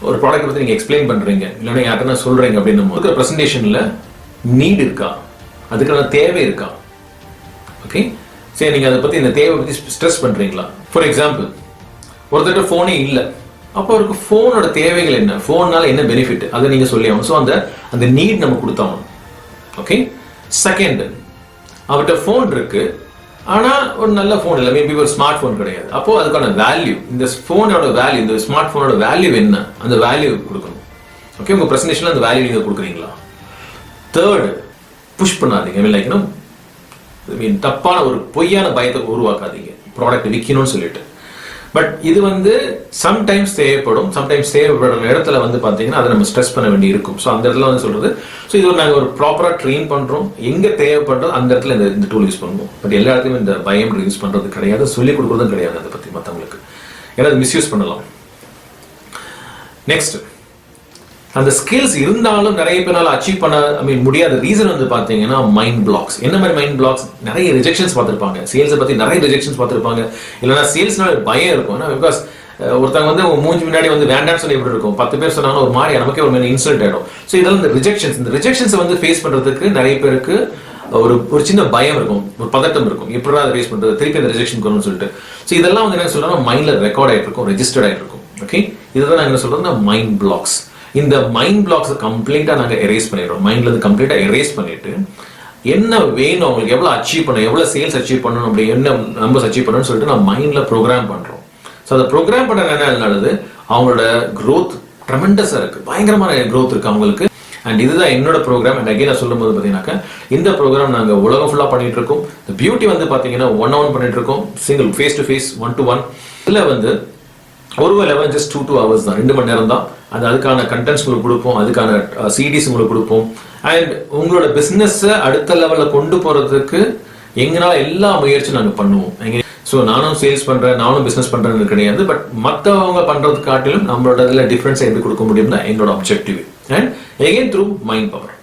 ஒரு ப்ராடக்ட் பற்றி நீங்கள் எக்ஸ்பிளைன் பண்ணுறீங்க இல்லைன்னா யார்கிட்ட சொல்கிறீங்க அப்படின்னு இருக்கிற ப்ரெசன்டேஷனில் நீட் இருக்கா, அதுக்கான தேவை இருக்கா? ஓகே, சரி, நீங்கள் அதை பற்றி இந்த தேவை பற்றி ஸ்ட்ரெஸ் பண்ணுறீங்களா? ஃபார் எக்ஸாம்பிள், ஒருத்தர்கிட்ட ஃபோனே இல்லை, அப்போ அவருக்கு ஃபோனோட தேவைகள் என்ன, ஃபோன்னால என்ன பெனிஃபிட், அதை நீங்கள் சொல்லி ஆகணும். ஸோ அந்த நீட் நம்ம கொடுத்தாகணும். ஓகே. செகண்ட், அவர்கிட்ட ஃபோன் இருக்கு, ஆனால் ஒரு நல்ல ஃபோன் இல்லை, மேபி ஒரு ஸ்மார்ட் ஃபோன் கிடையாது. அப்போ அதுக்கான வேல்யூ, இந்த ஃபோனோட வேல்யூ, இந்த ஸ்மார்ட் ஃபோனோட வேல்யூ என்ன, அந்த வேல்யூ கொடுக்கணும். ஓகே, உங்கள் ப்ரெசன்டேஷனில் அந்த வேல்யூ நீங்கள் கொடுக்குறீங்களா? தேர்டு, புஷ் பண்ணாதீங்க. லைக் தப்பான ஒரு பொய்யான பயத்தை உருவாக்காதீங்க ப்ராடக்ட் விற்கணும்னு சொல்லிட்டு. பட் இது சம்டைம்ஸ் தேவைப்படும், சம்டைம்ஸ் தேவைப்படுற இடத்துல பார்த்தீங்கன்னா அதை நம்ம ஸ்ட்ரெஸ் பண்ண வேண்டி இருக்கும். ஸோ அந்த இடத்துல சொல்றது, ஸோ இது நாங்கள் ஒரு ப்ராப்பராக ட்ரெயின் பண்ணுறோம், எங்கே தேவைப்படுறது அந்த இடத்துல இந்த டூல் யூஸ் பண்ணுவோம். பட் எல்லா இடத்துலையும் இந்த பயம் யூஸ் பண்ணுறது கிடையாது, சொல்லிக் கொடுக்குறதும் கிடையாது அதை பற்றி மற்றவங்களுக்கு, ஏன்னா அது மிஸ்யூஸ் பண்ணலாம். நெக்ஸ்ட், அந்த ஸ்கில்ஸ் இருந்தாலும் நிறைய பேரால் அச்சீவ் பண்ண முடியாத ரீசன் பார்த்தீங்கன்னா மைண்ட் பிளாக்ஸ். என்ன மாதிரி மைண்ட் பிளாக்ஸ்? நிறைய ரிஜெக்ஷன்ஸ் பார்த்துருப்பாங்க, சேல்ஸை பற்றி நிறைய ரிஜெக்ஷன்ஸ் பார்த்துருப்பாங்க, இல்லைன்னா சேல்ஸ்னால பயம் இருக்கும். பிகாஸ் ஒருத்தவங்க மூஞ்சி முன்னாடி வேண்டாம்னு சொல்லி எப்படி இருக்கும், 10 பேர் சொன்னாலும் ஒரு மாதிரி நமக்கே ஒரு இன்சல்ட் ஆகிடும். ஸோ இதெல்லாம் இந்த ரிஜெக்ஷன்ஸை ஃபேஸ் பண்ணுறதுக்கு நிறைய பேருக்கு ஒரு சின்ன பயம் இருக்கும், ஒரு பதட்டம் இருக்கும், எப்படி அதை ஃபேஸ் பண்ணுறது, திருப்பி அந்த ரிஜெக்ஷன் வரணும்னு சொல்லிட்டு. ஸோ இதெல்லாம் என்ன சொல்கிறோம், மைண்டில் ரெக்கார்ட் ஆகிட்டு இருக்கும், ரெஜிஸ்டர்ட் ஆகிட்டு இருக்கும். ஓகே, இதுதான் நாங்கள் என்ன சொல்கிறோம், மைண்ட் பிளாக்ஸ். இந்த மைண்ட் பிளாக்ஸை கம்ப்ளீட்டா நாங்க எரேஸ் பண்ணிடுறோம். மைண்ட்ல இருந்து கம்ப்ளீட்டா எரேஸ் பண்ணிட்டு என்ன வேணும், உங்களுக்கு எவ்வளவு அச்சீவ் பண்ணணும், எவ்வளவு சேல்ஸ் அச்சீவ் பண்ணணும், அப்படி என்ன நம்பர்ஸ் அச்சீவ் பண்ணணும்னு சொல்லிட்டு நான் மைண்ட்ல ப்ரோக்ராம் பண்றோம். ஸோ அதை ப்ரோக்ராம் பண்ண என்ன அவங்களோட க்ரோத் ட்ரெமெண்டஸா இருக்கு, பயங்கரமான க்ரோத் இருக்கு அவங்களுக்கு. அண்ட் இதுதான் என்னோட ப்ரோக்ராம். அண்ட் அகைன் நான் சொல்லும் போது பார்த்தீங்கன்னாக்கா இந்த ப்ரோக்ராம் நாங்கள் உலகம் ஃபுல்லாக பண்ணிட்டு இருக்கோம். இந்த பியூட்டி பார்த்தீங்கன்னா 1-on-1 பண்ணிட்டு இருக்கோம், single phase to face 1-to-1. இதில் ஒரு லெவல் ஜஸ்ட் 2 hours தான், 2 மணி நேரம் தான். அதுக்கான கண்டென்ட்ஸ் உங்களுக்கு கொடுப்போம், அதுக்கான சிடிஸ் உங்களுக்கு கொடுப்போம். அண்ட் உங்களோட பிஸ்னஸை அடுத்த லெவலில் கொண்டு போகிறதுக்கு எங்களால எல்லா முயற்சியும் நாங்கள் பண்ணுவோம். ஸோ நானும் சேல்ஸ் பண்ணுறேன், நானும் பிஸ்னஸ் பண்ணுறேன்னு கிடையாது, பட் மற்றவங்க பண்ணுறது காட்டிலும் நம்மளோட இதில் டிஃப்ரென்ஸ் எப்படி கொடுக்க முடியும்னா எங்களோட objective. And again through mind power.